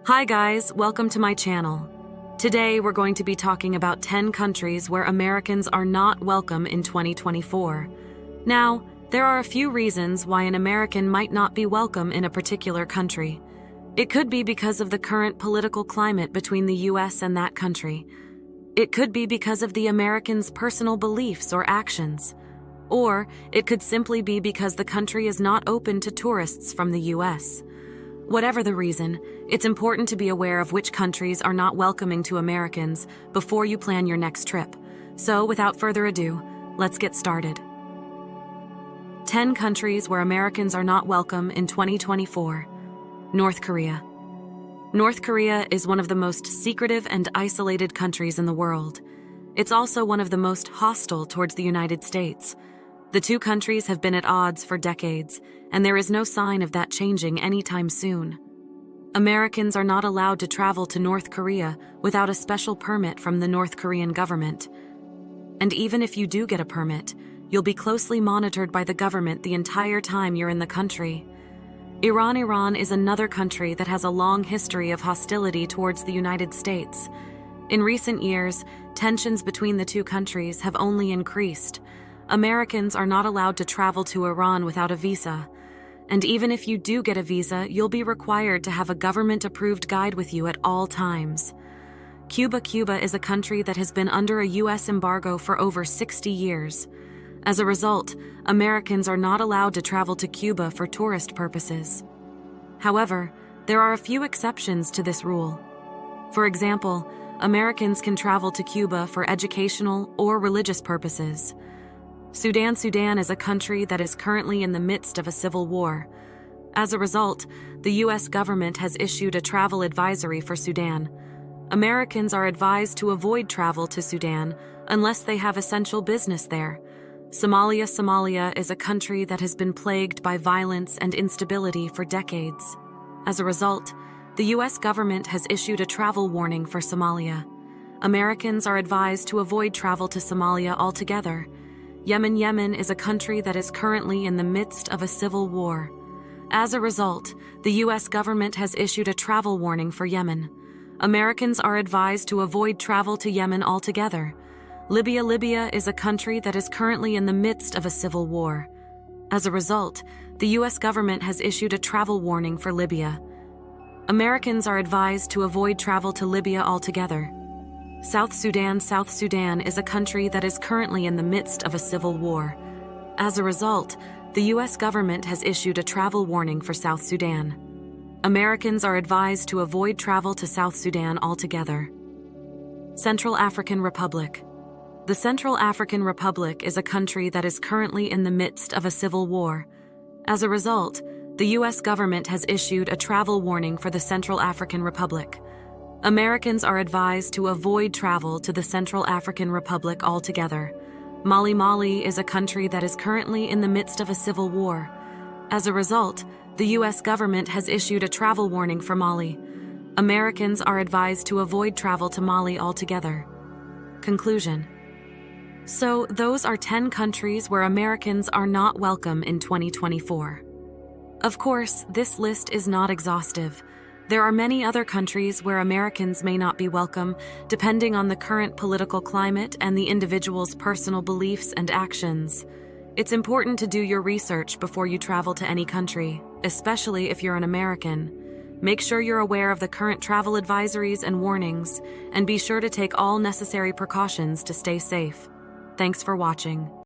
Hi guys, welcome to my channel. Today we're going to be talking about 10 countries where Americans are not welcome in 2024. Now, there are a few reasons why an American might not be welcome in a particular country. It could be because of the current political climate between the US and that country. It could be because of the American's personal beliefs or actions. Or it could simply be because the country is not open to tourists from the US. Whatever the reason, it's important to be aware of which countries are not welcoming to Americans before you plan your next trip. So, without further ado, let's get started. 10 countries where Americans are not welcome in 2024. North Korea. North Korea is one of the most secretive and isolated countries in the world. It's also one of the most hostile towards the United States. The two countries have been at odds for decades, and there is no sign of that changing anytime soon. Americans are not allowed to travel to North Korea without a special permit from the North Korean government. And even if you do get a permit, you'll be closely monitored by the government the entire time you're in the country. Iran is another country that has a long history of hostility towards the United States. In recent years, tensions between the two countries have only increased. Americans are not allowed to travel to Iran without a visa. And even if you do get a visa, you'll be required to have a government-approved guide with you at all times. Cuba is a country that has been under a U.S. embargo for over 60 years. As a result, Americans are not allowed to travel to Cuba for tourist purposes. However, there are a few exceptions to this rule. For example, Americans can travel to Cuba for educational or religious purposes. Sudan is a country that is currently in the midst of a civil war. As a result, the U.S. government has issued a travel advisory for Sudan. Americans are advised to avoid travel to Sudan unless they have essential business there. Somalia is a country that has been plagued by violence and instability for decades. As a result, the U.S. government has issued a travel warning for Somalia. Americans are advised to avoid travel to Somalia altogether. Yemen is a country that is currently in the midst of a civil war. As a result, the U.S. government has issued a travel warning for Yemen. Americans are advised to avoid travel to Yemen altogether. Libya is a country that is currently in the midst of a civil war. As a result, the U.S. government has issued a travel warning for Libya. Americans are advised to avoid travel to Libya altogether. South Sudan is a country that is currently in the midst of a civil war. As a result, the U.S. government has issued a travel warning for South Sudan. Americans are advised to avoid travel to South Sudan altogether. Central African Republic. The Central African Republic is a country that is currently in the midst of a civil war. As a result, the U.S. government has issued a travel warning for the Central African Republic. Americans are advised to avoid travel to the Central African Republic altogether. Mali is a country that is currently in the midst of a civil war. As a result, the U.S. government has issued a travel warning for Mali. Americans are advised to avoid travel to Mali altogether. Conclusion. So, those are 10 countries where Americans are not welcome in 2024. Of course, this list is not exhaustive. There are many other countries where Americans may not be welcome, depending on the current political climate and the individual's personal beliefs and actions. It's important to do your research before you travel to any country, especially if you're an American. Make sure you're aware of the current travel advisories and warnings, and be sure to take all necessary precautions to stay safe. Thanks for watching.